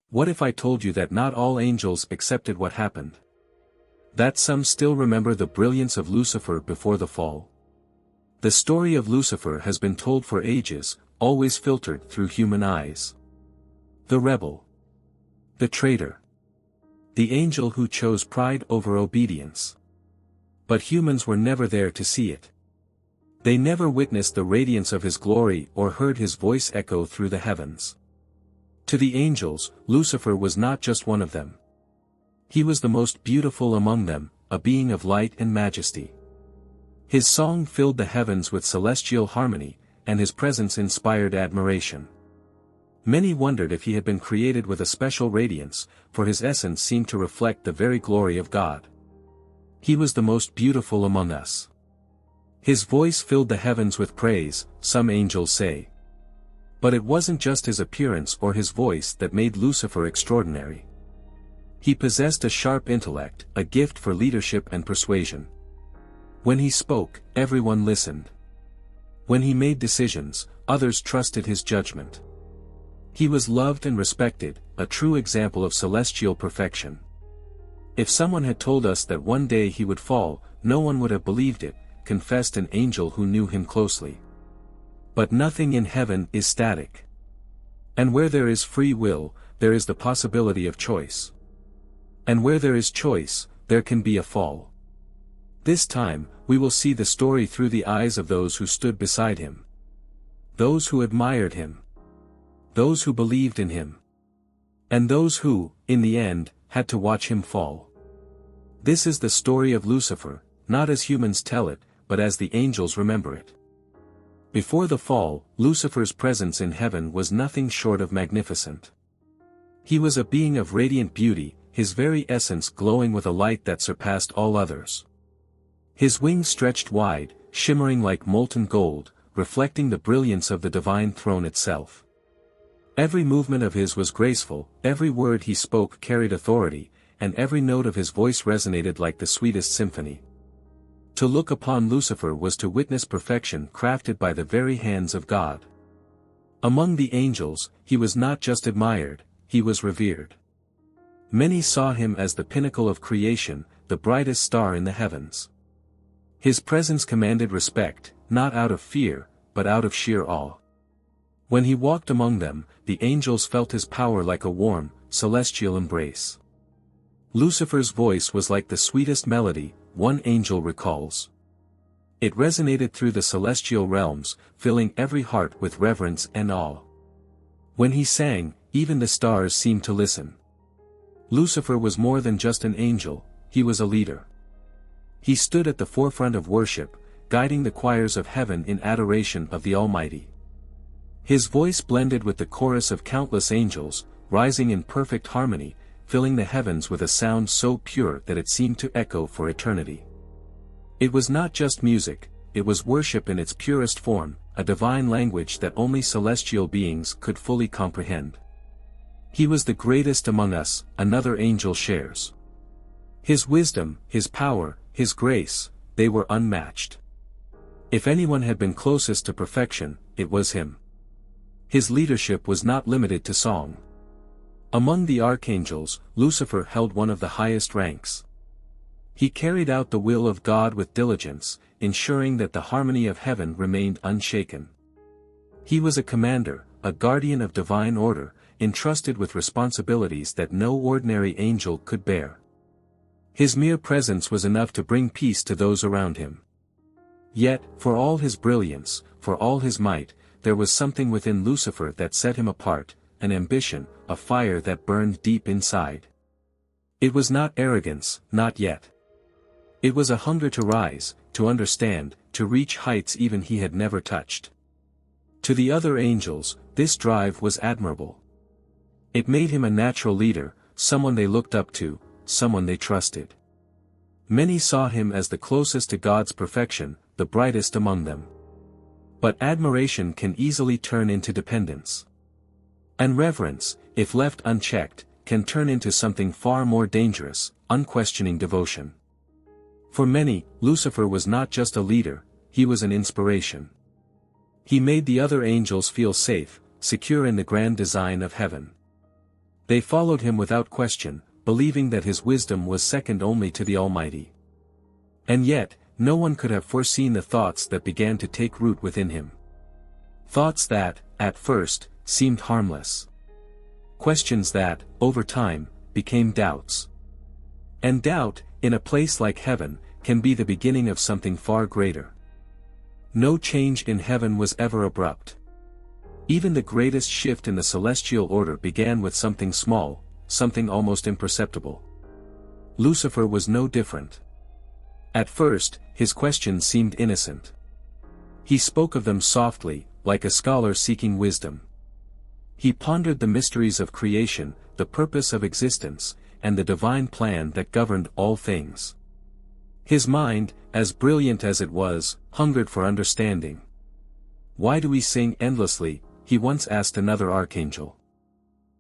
What if I told you that not all angels accepted what happened? That some still remember the brilliance of Lucifer before the fall? The story of Lucifer has been told for ages, always filtered through human eyes. The rebel. The traitor. The angel who chose pride over obedience. But humans were never there to see it. They never witnessed the radiance of his glory or heard his voice echo through the heavens. To the angels, Lucifer was not just one of them. He was the most beautiful among them, a being of light and majesty. His song filled the heavens with celestial harmony, and his presence inspired admiration. Many wondered if he had been created with a special radiance, for his essence seemed to reflect the very glory of God. He was the most beautiful among us. His voice filled the heavens with praise, some angels say. But it wasn't just his appearance or his voice that made Lucifer extraordinary. He possessed a sharp intellect, a gift for leadership and persuasion. When he spoke, everyone listened. When he made decisions, others trusted his judgment. He was loved and respected, a true example of celestial perfection. If someone had told us that one day he would fall, no one would have believed it, confessed an angel who knew him closely. But nothing in heaven is static. And where there is free will, there is the possibility of choice. And where there is choice, there can be a fall. This time, we will see the story through the eyes of those who stood beside him. Those who admired him. Those who believed in him. And those who, in the end, had to watch him fall. This is the story of Lucifer, not as humans tell it, but as the angels remember it. Before the fall, Lucifer's presence in heaven was nothing short of magnificent. He was a being of radiant beauty, his very essence glowing with a light that surpassed all others. His wings stretched wide, shimmering like molten gold, reflecting the brilliance of the divine throne itself. Every movement of his was graceful, every word he spoke carried authority, and every note of his voice resonated like the sweetest symphony. To look upon Lucifer was to witness perfection crafted by the very hands of God. Among the angels, he was not just admired, he was revered. Many saw him as the pinnacle of creation, the brightest star in the heavens. His presence commanded respect, not out of fear, but out of sheer awe. When he walked among them, the angels felt his power like a warm, celestial embrace. Lucifer's voice was like the sweetest melody, one angel recalls. It resonated through the celestial realms, filling every heart with reverence and awe. When he sang, even the stars seemed to listen. Lucifer was more than just an angel, he was a leader. He stood at the forefront of worship, guiding the choirs of heaven in adoration of the Almighty. His voice blended with the chorus of countless angels, rising in perfect harmony, filling the heavens with a sound so pure that it seemed to echo for eternity. It was not just music, it was worship in its purest form, a divine language that only celestial beings could fully comprehend. He was the greatest among us, another angel shares. His wisdom, his power, his grace, they were unmatched. If anyone had been closest to perfection, it was him. His leadership was not limited to song. Among the archangels, Lucifer held one of the highest ranks. He carried out the will of God with diligence, ensuring that the harmony of heaven remained unshaken. He was a commander, a guardian of divine order, entrusted with responsibilities that no ordinary angel could bear. His mere presence was enough to bring peace to those around him. Yet, for all his brilliance, for all his might, there was something within Lucifer that set him apart, an ambition, a fire that burned deep inside. It was not arrogance, not yet. It was a hunger to rise, to understand, to reach heights even he had never touched. To the other angels, this drive was admirable. It made him a natural leader, someone they looked up to, someone they trusted. Many saw him as the closest to God's perfection, the brightest among them. But admiration can easily turn into dependence. And reverence, if left unchecked, can turn into something far more dangerous, unquestioning devotion. For many, Lucifer was not just a leader, he was an inspiration. He made the other angels feel safe, secure in the grand design of heaven. They followed him without question, believing that his wisdom was second only to the Almighty. And yet, no one could have foreseen the thoughts that began to take root within him. Thoughts that, at first, seemed harmless. Questions that, over time, became doubts. And doubt, in a place like heaven, can be the beginning of something far greater. No change in heaven was ever abrupt. Even the greatest shift in the celestial order began with something small, something almost imperceptible. Lucifer was no different. At first, his questions seemed innocent. He spoke of them softly, like a scholar seeking wisdom. He pondered the mysteries of creation, the purpose of existence, and the divine plan that governed all things. His mind, as brilliant as it was, hungered for understanding. "Why do we sing endlessly?" he once asked another archangel.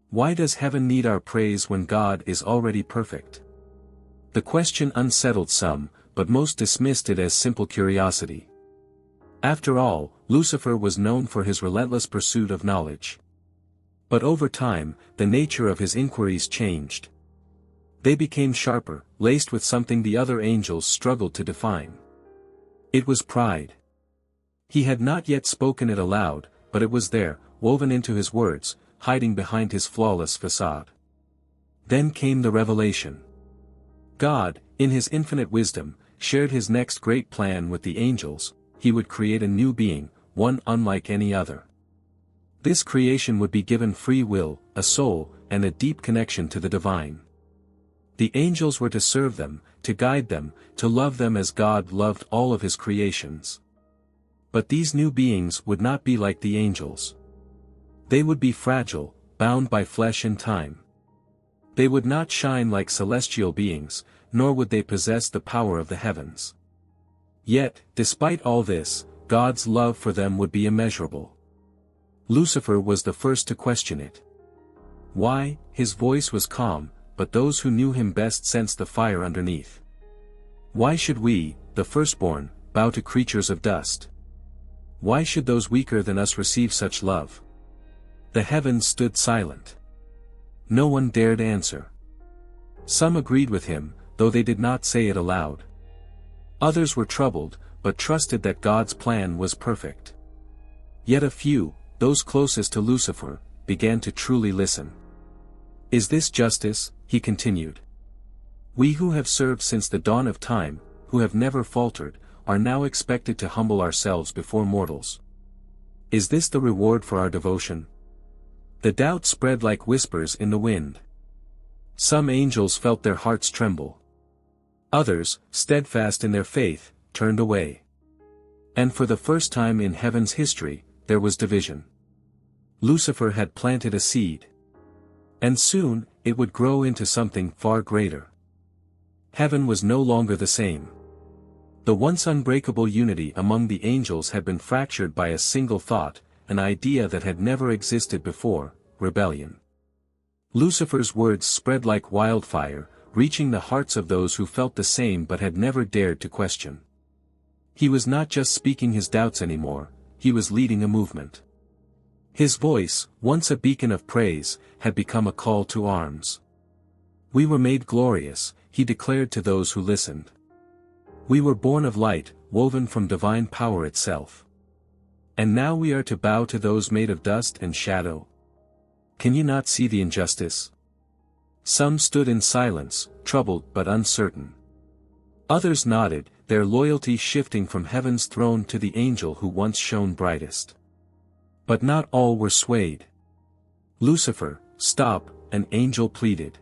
"Why does heaven need our praise when God is already perfect?" The question unsettled some, but most dismissed it as simple curiosity. After all, Lucifer was known for his relentless pursuit of knowledge. But over time, the nature of his inquiries changed. They became sharper, laced with something the other angels struggled to define. It was pride. He had not yet spoken it aloud, but it was there, woven into his words, hiding behind his flawless facade. Then came the revelation. God, in his infinite wisdom, shared his next great plan with the angels. He would create a new being, one unlike any other. This creation would be given free will, a soul, and a deep connection to the divine. The angels were to serve them, to guide them, to love them as God loved all of his creations. But these new beings would not be like the angels. They would be fragile, bound by flesh and time. They would not shine like celestial beings, nor would they possess the power of the heavens. Yet, despite all this, God's love for them would be immeasurable. Lucifer was the first to question it. Why? His voice was calm, but those who knew him best sensed the fire underneath. Why should we, the firstborn, bow to creatures of dust? Why should those weaker than us receive such love? The heavens stood silent. No one dared answer. Some agreed with him, though they did not say it aloud. Others were troubled, but trusted that God's plan was perfect. Yet a few, those closest to Lucifer, began to truly listen. "Is this justice?" he continued. "We who have served since the dawn of time, who have never faltered, are now expected to humble ourselves before mortals. Is this the reward for our devotion?" The doubt spread like whispers in the wind. Some angels felt their hearts tremble. Others, steadfast in their faith, turned away. And for the first time in heaven's history, there was division. Lucifer had planted a seed. And soon, it would grow into something far greater. Heaven was no longer the same. The once unbreakable unity among the angels had been fractured by a single thought, an idea that had never existed before: rebellion. Lucifer's words spread like wildfire, reaching the hearts of those who felt the same but had never dared to question. He was not just speaking his doubts anymore, he was leading a movement. His voice, once a beacon of praise, had become a call to arms. "We were made glorious," he declared to those who listened. "We were born of light, woven from divine power itself. And now we are to bow to those made of dust and shadow. Can you not see the injustice?" Some stood in silence, troubled but uncertain. Others nodded, their loyalty shifting from heaven's throne to the angel who once shone brightest. But not all were swayed. "Lucifer, stop," an angel pleaded.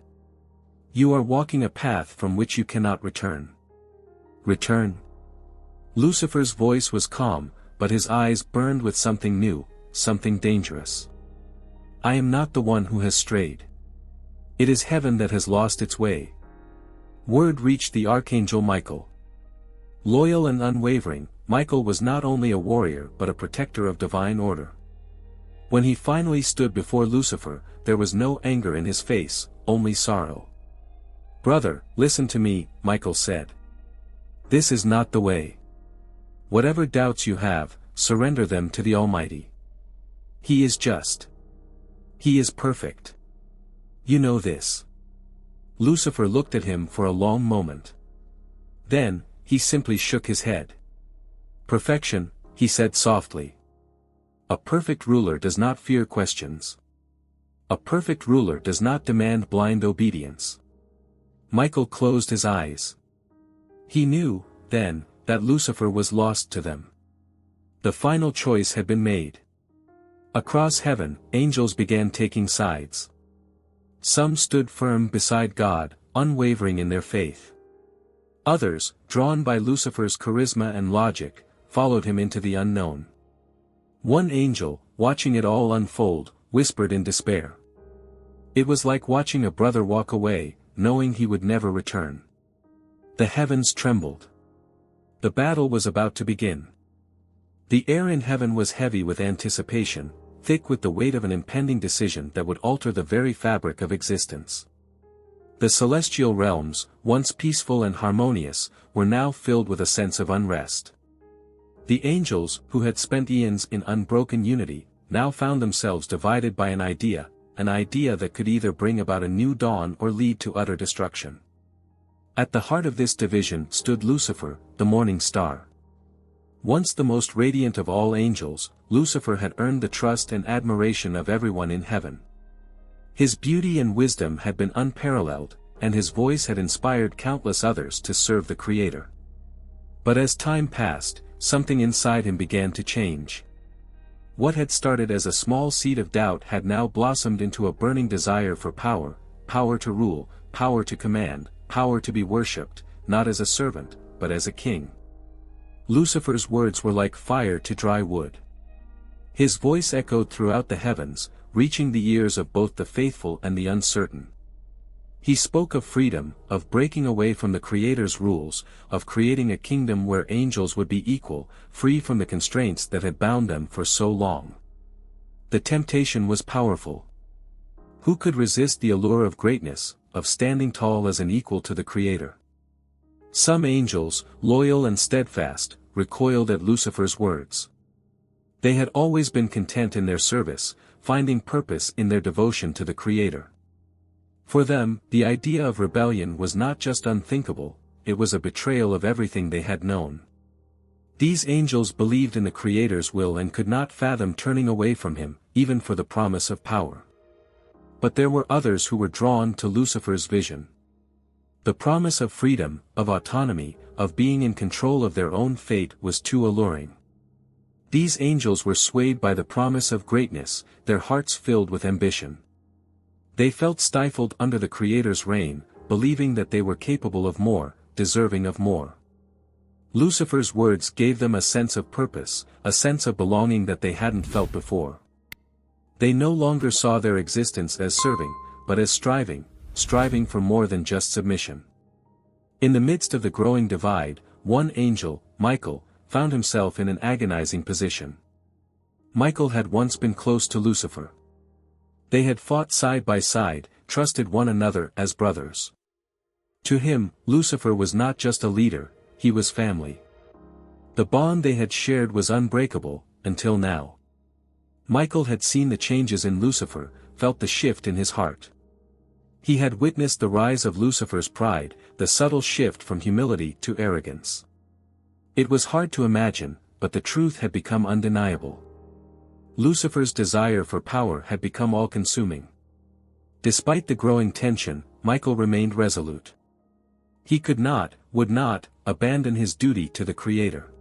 "You are walking a path from which you cannot return." "Return?" Lucifer's voice was calm, but his eyes burned with something new, something dangerous. "I am not the one who has strayed. It is heaven that has lost its way." Word reached the archangel Michael. Loyal and unwavering, Michael was not only a warrior but a protector of divine order. When he finally stood before Lucifer, there was no anger in his face, only sorrow. "Brother, listen to me," Michael said. "This is not the way. Whatever doubts you have, surrender them to the Almighty. He is just. He is perfect. You know this. Lucifer looked at him for a long moment. Then, he simply shook his head. Perfection, he said softly. A perfect ruler does not fear questions. A perfect ruler does not demand blind obedience. Michael closed his eyes. He knew, then, that Lucifer was lost to them. The final choice had been made. Across heaven, angels began taking sides. Some stood firm beside God, unwavering in their faith. Others, drawn by Lucifer's charisma and logic, followed him into the unknown. One angel, watching it all unfold, whispered in despair. It was like watching a brother walk away, knowing he would never return. The heavens trembled. The battle was about to begin. The air in heaven was heavy with anticipation, thick with the weight of an impending decision that would alter the very fabric of existence. The celestial realms, once peaceful and harmonious, were now filled with a sense of unrest. The angels, who had spent eons in unbroken unity, now found themselves divided by an idea that could either bring about a new dawn or lead to utter destruction. At the heart of this division stood Lucifer, the morning star. Once the most radiant of all angels, Lucifer had earned the trust and admiration of everyone in heaven. His beauty and wisdom had been unparalleled, and his voice had inspired countless others to serve the Creator. But as time passed, something inside him began to change. What had started as a small seed of doubt had now blossomed into a burning desire for power, power to rule, power to command, power to be worshipped, not as a servant, but as a king. Lucifer's words were like fire to dry wood. His voice echoed throughout the heavens, reaching the ears of both the faithful and the uncertain. He spoke of freedom, of breaking away from the Creator's rules, of creating a kingdom where angels would be equal, free from the constraints that had bound them for so long. The temptation was powerful. Who could resist the allure of greatness, of standing tall as an equal to the Creator? Some angels, loyal and steadfast, recoiled at Lucifer's words. They had always been content in their service, finding purpose in their devotion to the Creator. For them, the idea of rebellion was not just unthinkable, it was a betrayal of everything they had known. These angels believed in the Creator's will and could not fathom turning away from him, even for the promise of power. But there were others who were drawn to Lucifer's vision. The promise of freedom, of autonomy, of being in control of their own fate was too alluring. These angels were swayed by the promise of greatness, their hearts filled with ambition. They felt stifled under the Creator's reign, believing that they were capable of more, deserving of more. Lucifer's words gave them a sense of purpose, a sense of belonging that they hadn't felt before. They no longer saw their existence as serving, but as striving for more than just submission. In the midst of the growing divide, one angel, Michael, found himself in an agonizing position. Michael had once been close to Lucifer. They had fought side by side, trusted one another as brothers. To him, Lucifer was not just a leader, he was family. The bond they had shared was unbreakable, until now. Michael had seen the changes in Lucifer, felt the shift in his heart. He had witnessed the rise of Lucifer's pride, the subtle shift from humility to arrogance. It was hard to imagine, but the truth had become undeniable. Lucifer's desire for power had become all-consuming. Despite the growing tension, Michael remained resolute. He could not, would not, abandon his duty to the Creator.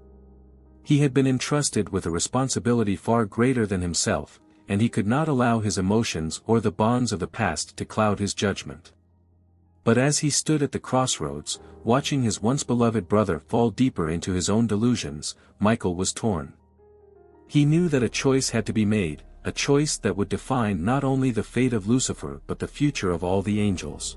He had been entrusted with a responsibility far greater than himself, and he could not allow his emotions or the bonds of the past to cloud his judgment. But as he stood at the crossroads, watching his once beloved brother fall deeper into his own delusions, Michael was torn. He knew that a choice had to be made, a choice that would define not only the fate of Lucifer but the future of all the angels.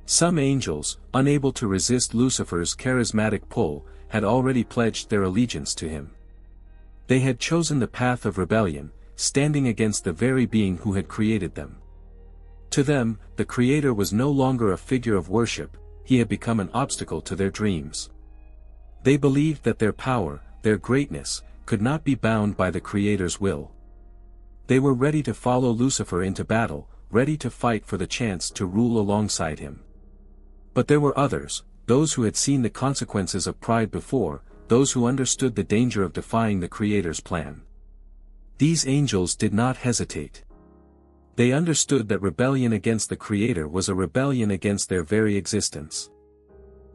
Some angels, unable to resist Lucifer's charismatic pull, had already pledged their allegiance to him. They had chosen the path of rebellion, standing against the very being who had created them. To them, the Creator was no longer a figure of worship, he had become an obstacle to their dreams. They believed that their power, their greatness, could not be bound by the Creator's will. They were ready to follow Lucifer into battle, ready to fight for the chance to rule alongside him. But there were others, those who had seen the consequences of pride before, those who understood the danger of defying the Creator's plan. These angels did not hesitate. They understood that rebellion against the Creator was a rebellion against their very existence.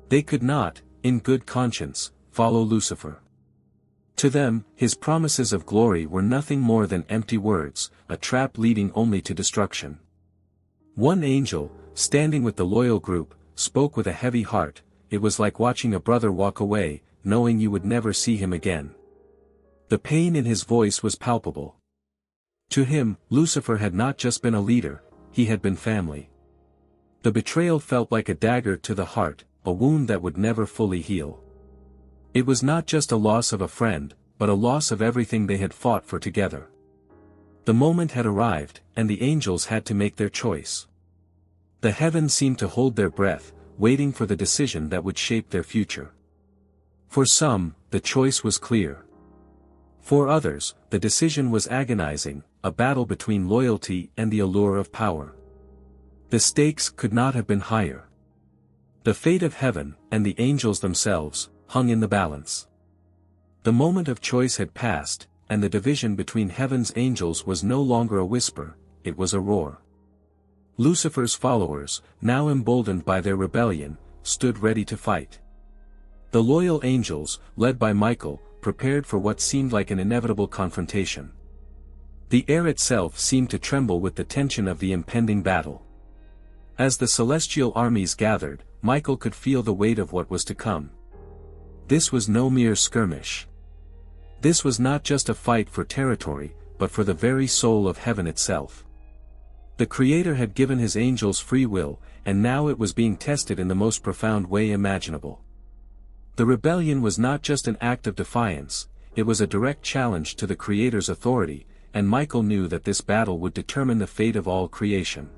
They could not, in good conscience, follow Lucifer. To them, his promises of glory were nothing more than empty words, a trap leading only to destruction. One angel, standing with the loyal group, spoke with a heavy heart. It was like watching a brother walk away, knowing you would never see him again. The pain in his voice was palpable. To him, Lucifer had not just been a leader, he had been family. The betrayal felt like a dagger to the heart, a wound that would never fully heal. It was not just a loss of a friend, but a loss of everything they had fought for together. The moment had arrived, and the angels had to make their choice. The heavens seemed to hold their breath, waiting for the decision that would shape their future. For some, the choice was clear. For others, the decision was agonizing, a battle between loyalty and the allure of power. The stakes could not have been higher. The fate of heaven, and the angels themselves, hung in the balance. The moment of choice had passed, and the division between heaven's angels was no longer a whisper, it was a roar. Lucifer's followers, now emboldened by their rebellion, stood ready to fight. The loyal angels, led by Michael, prepared for what seemed like an inevitable confrontation. The air itself seemed to tremble with the tension of the impending battle. As the celestial armies gathered, Michael could feel the weight of what was to come. This was no mere skirmish. This was not just a fight for territory, but for the very soul of heaven itself. The Creator had given his angels free will, and now it was being tested in the most profound way imaginable. The rebellion was not just an act of defiance, it was a direct challenge to the Creator's authority, and Michael knew that this battle would determine the fate of all creation.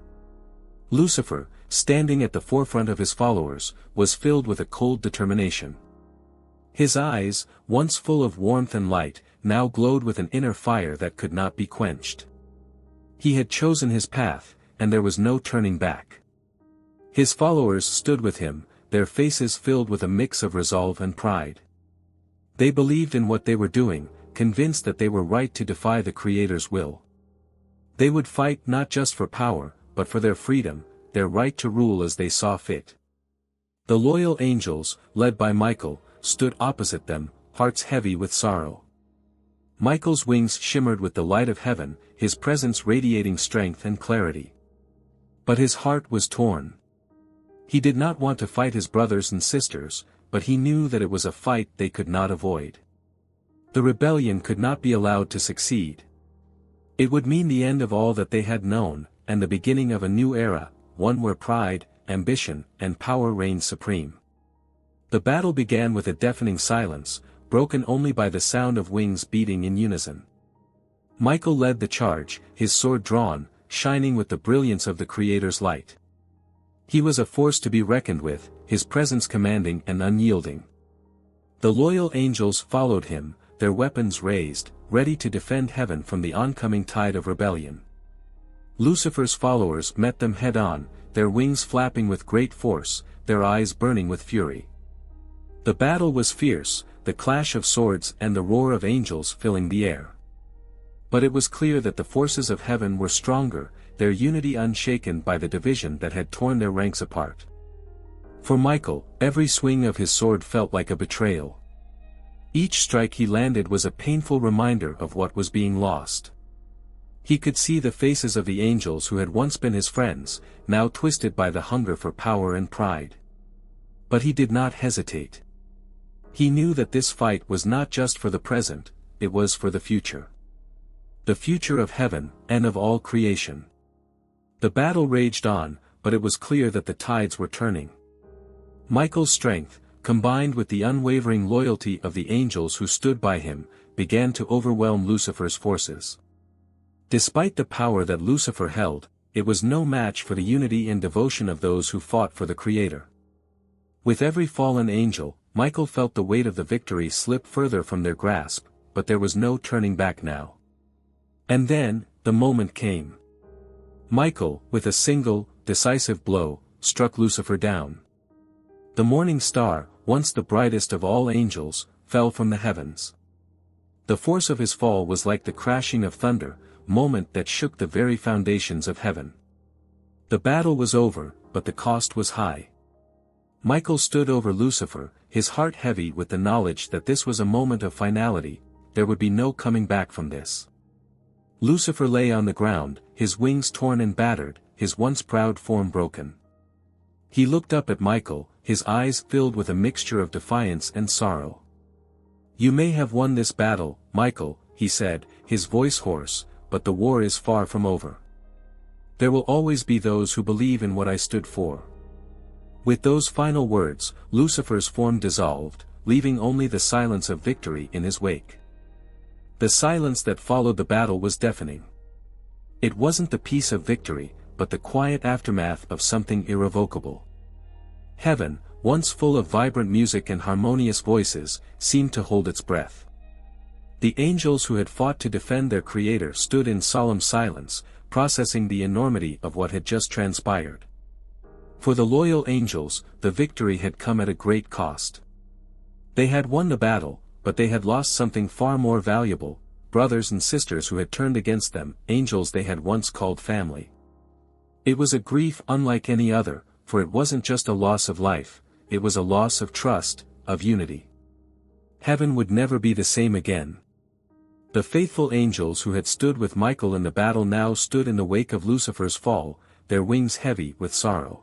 Lucifer, standing at the forefront of his followers, was filled with a cold determination. His eyes, once full of warmth and light, now glowed with an inner fire that could not be quenched. He had chosen his path, and there was no turning back. His followers stood with him, their faces filled with a mix of resolve and pride. They believed in what they were doing, convinced that they were right to defy the Creator's will. They would fight not just for power, but for their freedom, their right to rule as they saw fit. The loyal angels, led by Michael, stood opposite them, hearts heavy with sorrow. Michael's wings shimmered with the light of heaven, his presence radiating strength and clarity. But his heart was torn. He did not want to fight his brothers and sisters, but he knew that it was a fight they could not avoid. The rebellion could not be allowed to succeed. It would mean the end of all that they had known, and the beginning of a new era, one where pride, ambition, and power reigned supreme. The battle began with a deafening silence, broken only by the sound of wings beating in unison. Michael led the charge, his sword drawn, shining with the brilliance of the Creator's light. He was a force to be reckoned with, his presence commanding and unyielding. The loyal angels followed him, their weapons raised, ready to defend heaven from the oncoming tide of rebellion. Lucifer's followers met them head-on, their wings flapping with great force, their eyes burning with fury. The battle was fierce, the clash of swords and the roar of angels filling the air. But it was clear that the forces of heaven were stronger, their unity unshaken by the division that had torn their ranks apart. For Michael, every swing of his sword felt like a betrayal. Each strike he landed was a painful reminder of what was being lost. He could see the faces of the angels who had once been his friends, now twisted by the hunger for power and pride. But he did not hesitate. He knew that this fight was not just for the present, it was for the future. The future of heaven, and of all creation. The battle raged on, but it was clear that the tides were turning. Michael's strength, combined with the unwavering loyalty of the angels who stood by him, began to overwhelm Lucifer's forces. Despite the power that Lucifer held, it was no match for the unity and devotion of those who fought for the Creator. With every fallen angel, Michael felt the weight of the victory slip further from their grasp, but there was no turning back now. And then, the moment came. Michael, with a single, decisive blow, struck Lucifer down. The morning star, once the brightest of all angels, fell from the heavens. The force of his fall was like the crashing of thunder, moment that shook the very foundations of heaven. The battle was over, but the cost was high. Michael stood over Lucifer, his heart heavy with the knowledge that this was a moment of finality, there would be no coming back from this. Lucifer lay on the ground, his wings torn and battered, his once proud form broken. He looked up at Michael, his eyes filled with a mixture of defiance and sorrow. "You may have won this battle, Michael," he said, his voice hoarse, "but the war is far from over. There will always be those who believe in what I stood for." With those final words, Lucifer's form dissolved, leaving only the silence of victory in his wake. The silence that followed the battle was deafening. It wasn't the peace of victory, but the quiet aftermath of something irrevocable. Heaven, once full of vibrant music and harmonious voices, seemed to hold its breath. The angels who had fought to defend their Creator stood in solemn silence, processing the enormity of what had just transpired. For the loyal angels, the victory had come at a great cost. They had won the battle, but they had lost something far more valuable, brothers and sisters who had turned against them, angels they had once called family. It was a grief unlike any other, for it wasn't just a loss of life, it was a loss of trust, of unity. Heaven would never be the same again. The faithful angels who had stood with Michael in the battle now stood in the wake of Lucifer's fall, their wings heavy with sorrow.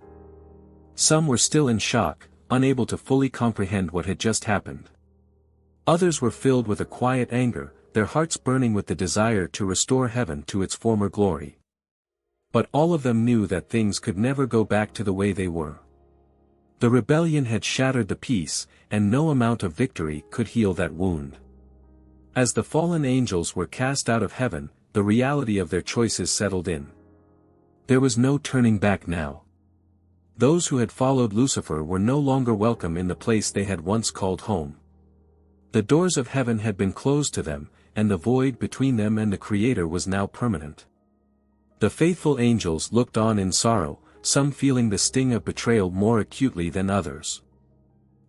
Some were still in shock, unable to fully comprehend what had just happened. Others were filled with a quiet anger, their hearts burning with the desire to restore heaven to its former glory. But all of them knew that things could never go back to the way they were. The rebellion had shattered the peace, and no amount of victory could heal that wound. As the fallen angels were cast out of heaven, the reality of their choices settled in. There was no turning back now. Those who had followed Lucifer were no longer welcome in the place they had once called home. The doors of heaven had been closed to them, and the void between them and the Creator was now permanent. The faithful angels looked on in sorrow, some feeling the sting of betrayal more acutely than others.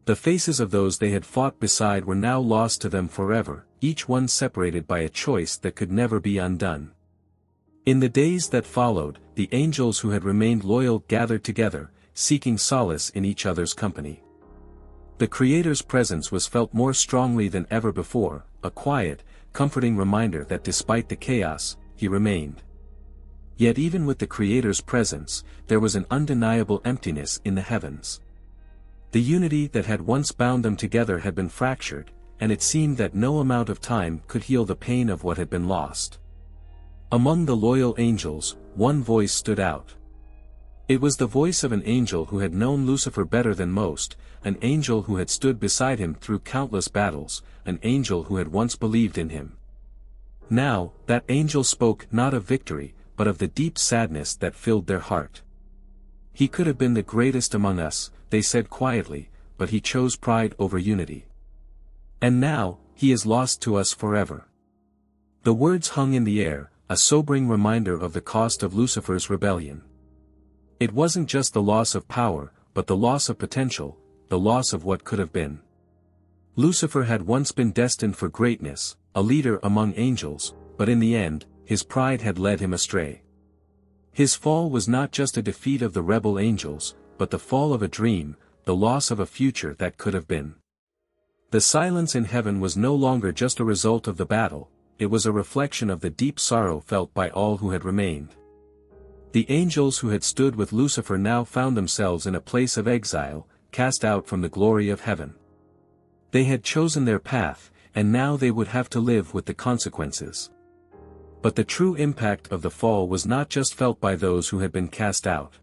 The faces of those they had fought beside were now lost to them forever, each one separated by a choice that could never be undone. In the days that followed, the angels who had remained loyal gathered together, seeking solace in each other's company. The Creator's presence was felt more strongly than ever before, a quiet, comforting reminder that despite the chaos, He remained. Yet even with the Creator's presence, there was an undeniable emptiness in the heavens. The unity that had once bound them together had been fractured, and it seemed that no amount of time could heal the pain of what had been lost. Among the loyal angels, one voice stood out. It was the voice of an angel who had known Lucifer better than most, an angel who had stood beside him through countless battles, an angel who had once believed in him. Now, that angel spoke not of victory, but of the deep sadness that filled their heart. "He could have been the greatest among us," they said quietly, "but he chose pride over unity. And now, he is lost to us forever." The words hung in the air, a sobering reminder of the cost of Lucifer's rebellion. It wasn't just the loss of power, but the loss of potential, the loss of what could have been. Lucifer had once been destined for greatness, a leader among angels, but in the end, his pride had led him astray. His fall was not just a defeat of the rebel angels, but the fall of a dream, the loss of a future that could have been. The silence in heaven was no longer just a result of the battle, it was a reflection of the deep sorrow felt by all who had remained. The angels who had stood with Lucifer now found themselves in a place of exile, cast out from the glory of heaven. They had chosen their path, and now they would have to live with the consequences. But the true impact of the fall was not just felt by those who had been cast out.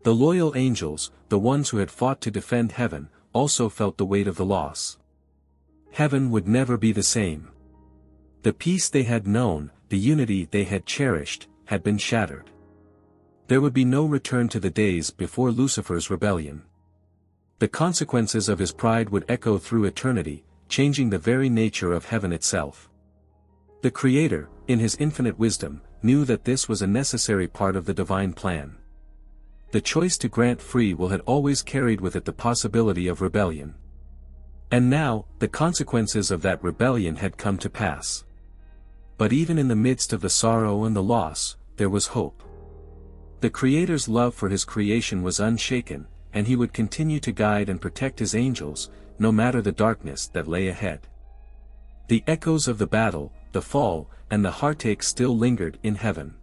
The loyal angels, the ones who had fought to defend heaven, also felt the weight of the loss. Heaven would never be the same. The peace they had known, the unity they had cherished, had been shattered. There would be no return to the days before Lucifer's rebellion. The consequences of his pride would echo through eternity, changing the very nature of heaven itself. The Creator, in his infinite wisdom, knew that this was a necessary part of the divine plan. The choice to grant free will had always carried with it the possibility of rebellion. And now, the consequences of that rebellion had come to pass. But even in the midst of the sorrow and the loss, there was hope. The Creator's love for his creation was unshaken, and he would continue to guide and protect his angels, no matter the darkness that lay ahead. The echoes of the battle, the fall, and the heartache still lingered in heaven.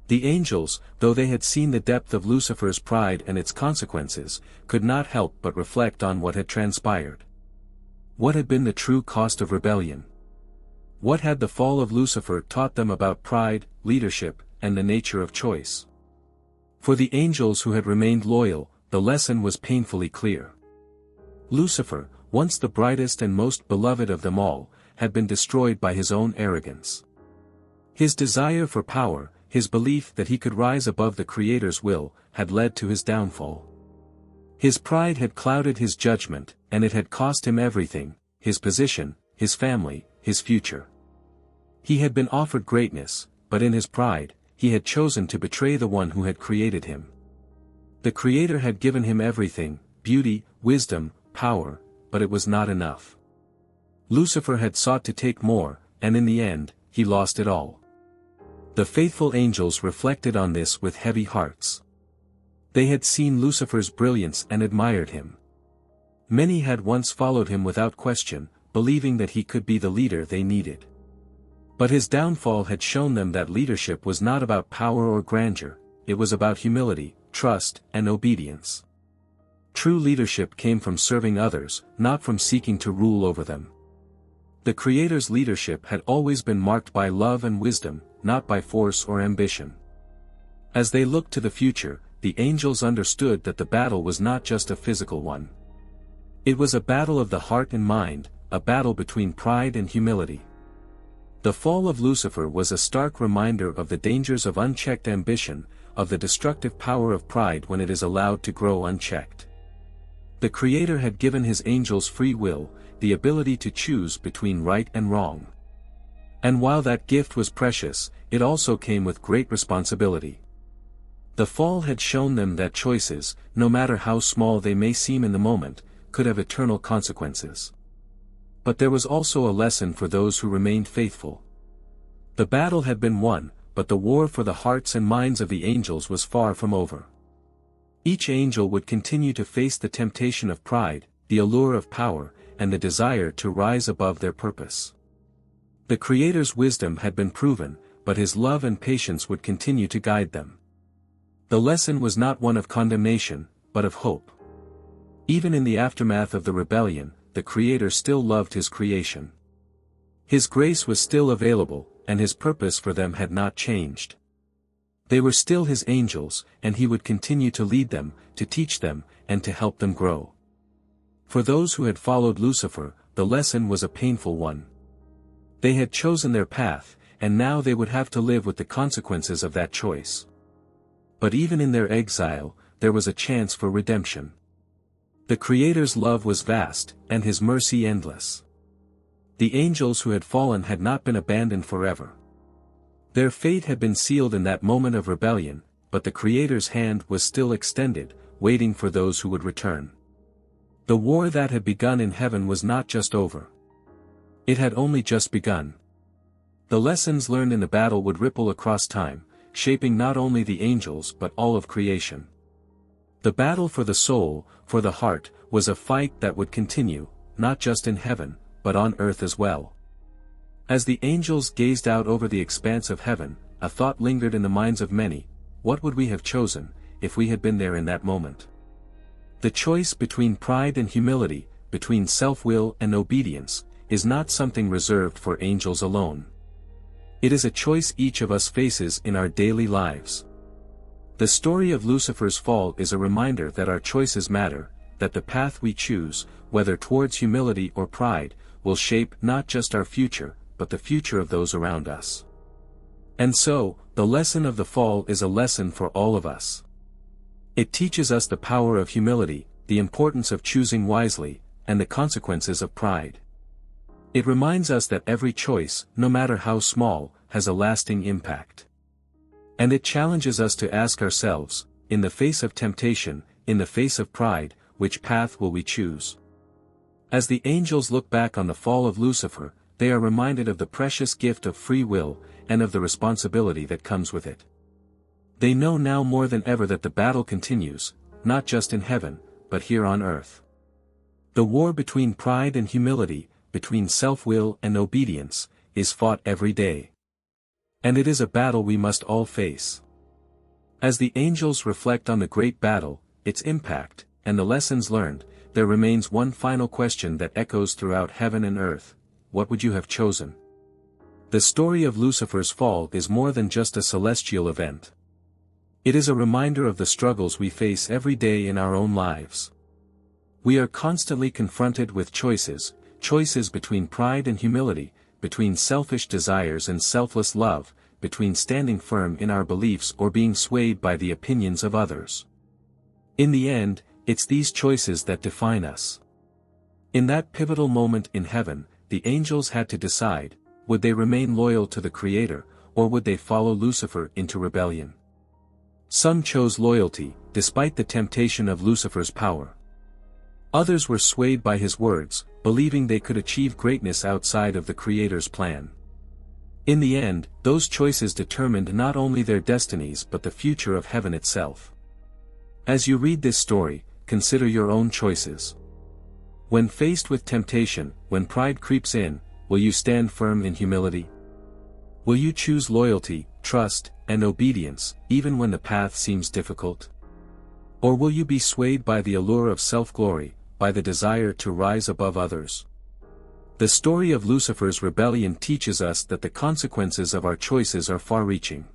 The angels, though they had seen the depth of Lucifer's pride and its consequences, could not help but reflect on what had transpired. What had been the true cost of rebellion? What had the fall of Lucifer taught them about pride, leadership, and the nature of choice? For the angels who had remained loyal, the lesson was painfully clear. Lucifer, once the brightest and most beloved of them all, had been destroyed by his own arrogance. His desire for power, his belief that he could rise above the Creator's will, had led to his downfall. His pride had clouded his judgment, and it had cost him everything: his position, his family, his future. He had been offered greatness, but in his pride, he had chosen to betray the one who had created him. The Creator had given him everything: beauty, wisdom, power, but it was not enough. Lucifer had sought to take more, and in the end, he lost it all. The faithful angels reflected on this with heavy hearts. They had seen Lucifer's brilliance and admired him. Many had once followed him without question, believing that he could be the leader they needed. But his downfall had shown them that leadership was not about power or grandeur, it was about humility, trust, and obedience. True leadership came from serving others, not from seeking to rule over them. The Creator's leadership had always been marked by love and wisdom, not by force or ambition. As they looked to the future, the angels understood that the battle was not just a physical one. It was a battle of the heart and mind, a battle between pride and humility. The fall of Lucifer was a stark reminder of the dangers of unchecked ambition, of the destructive power of pride when it is allowed to grow unchecked. The Creator had given his angels free will, the ability to choose between right and wrong. And while that gift was precious, it also came with great responsibility. The fall had shown them that choices, no matter how small they may seem in the moment, could have eternal consequences. But there was also a lesson for those who remained faithful. The battle had been won, but the war for the hearts and minds of the angels was far from over. Each angel would continue to face the temptation of pride, the allure of power, and the desire to rise above their purpose. The Creator's wisdom had been proven, but his love and patience would continue to guide them. The lesson was not one of condemnation, but of hope. Even in the aftermath of the rebellion, the Creator still loved his creation. His grace was still available, and his purpose for them had not changed. They were still his angels, and he would continue to lead them, to teach them, and to help them grow. For those who had followed Lucifer, the lesson was a painful one. They had chosen their path, and now they would have to live with the consequences of that choice. But even in their exile, there was a chance for redemption. The Creator's love was vast, and his mercy endless. The angels who had fallen had not been abandoned forever. Their fate had been sealed in that moment of rebellion, but the Creator's hand was still extended, waiting for those who would return. The war that had begun in heaven was not just over. It had only just begun. The lessons learned in the battle would ripple across time, shaping not only the angels but all of creation. The battle for the soul, for the heart, was a fight that would continue, not just in heaven, but on earth as well. As the angels gazed out over the expanse of heaven, a thought lingered in the minds of many: what would we have chosen, if we had been there in that moment? The choice between pride and humility, between self-will and obedience, is not something reserved for angels alone. It is a choice each of us faces in our daily lives. The story of Lucifer's fall is a reminder that our choices matter, that the path we choose, whether towards humility or pride, will shape not just our future, but the future of those around us. And so, the lesson of the fall is a lesson for all of us. It teaches us the power of humility, the importance of choosing wisely, and the consequences of pride. It reminds us that every choice, no matter how small, has a lasting impact. And it challenges us to ask ourselves, in the face of temptation, in the face of pride, which path will we choose? As the angels look back on the fall of Lucifer, they are reminded of the precious gift of free will, and of the responsibility that comes with it. They know now more than ever that the battle continues, not just in heaven, but here on earth. The war between pride and humility, between self-will and obedience, is fought every day. And it is a battle we must all face. As the angels reflect on the great battle, its impact, and the lessons learned, there remains one final question that echoes throughout heaven and earth: what would you have chosen? The story of Lucifer's fall is more than just a celestial event. It is a reminder of the struggles we face every day in our own lives. We are constantly confronted with choices between pride and humility, between selfish desires and selfless love, between standing firm in our beliefs or being swayed by the opinions of others. In the end, it's these choices that define us. In that pivotal moment in heaven, the angels had to decide: would they remain loyal to the Creator, or would they follow Lucifer into rebellion? Some chose loyalty, despite the temptation of Lucifer's power. Others were swayed by his words, believing they could achieve greatness outside of the Creator's plan. In the end, those choices determined not only their destinies but the future of heaven itself. As you read this story, consider your own choices. When faced with temptation, when pride creeps in, will you stand firm in humility? Will you choose loyalty, trust, and obedience, even when the path seems difficult? Or will you be swayed by the allure of self-glory, by the desire to rise above others? The story of Lucifer's rebellion teaches us that the consequences of our choices are far-reaching.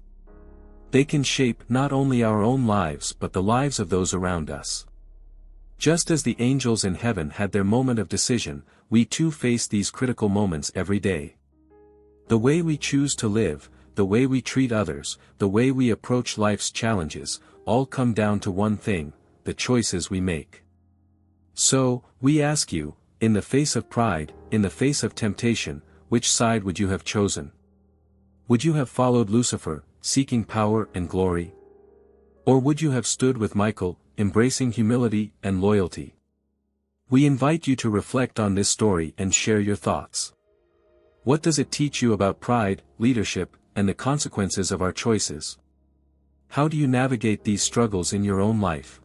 They can shape not only our own lives but the lives of those around us. Just as the angels in heaven had their moment of decision, we too face these critical moments every day. The way we choose to live, the way we treat others, the way we approach life's challenges, all come down to one thing: the choices we make. So, we ask you, in the face of pride, in the face of temptation, which side would you have chosen? Would you have followed Lucifer, seeking power and glory? Or would you have stood with Michael, embracing humility and loyalty? We invite you to reflect on this story and share your thoughts. What does it teach you about pride, leadership, and the consequences of our choices? How do you navigate these struggles in your own life?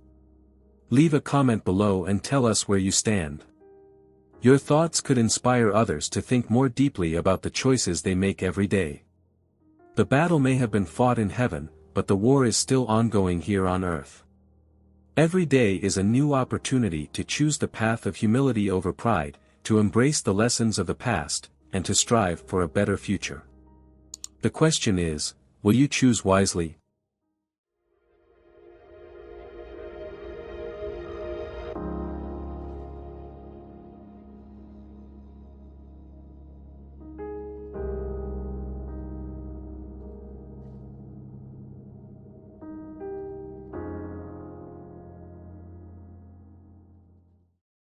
Leave a comment below and tell us where you stand. Your thoughts could inspire others to think more deeply about the choices they make every day. The battle may have been fought in heaven, but the war is still ongoing here on earth. Every day is a new opportunity to choose the path of humility over pride, to embrace the lessons of the past, and to strive for a better future. The question is, will you choose wisely?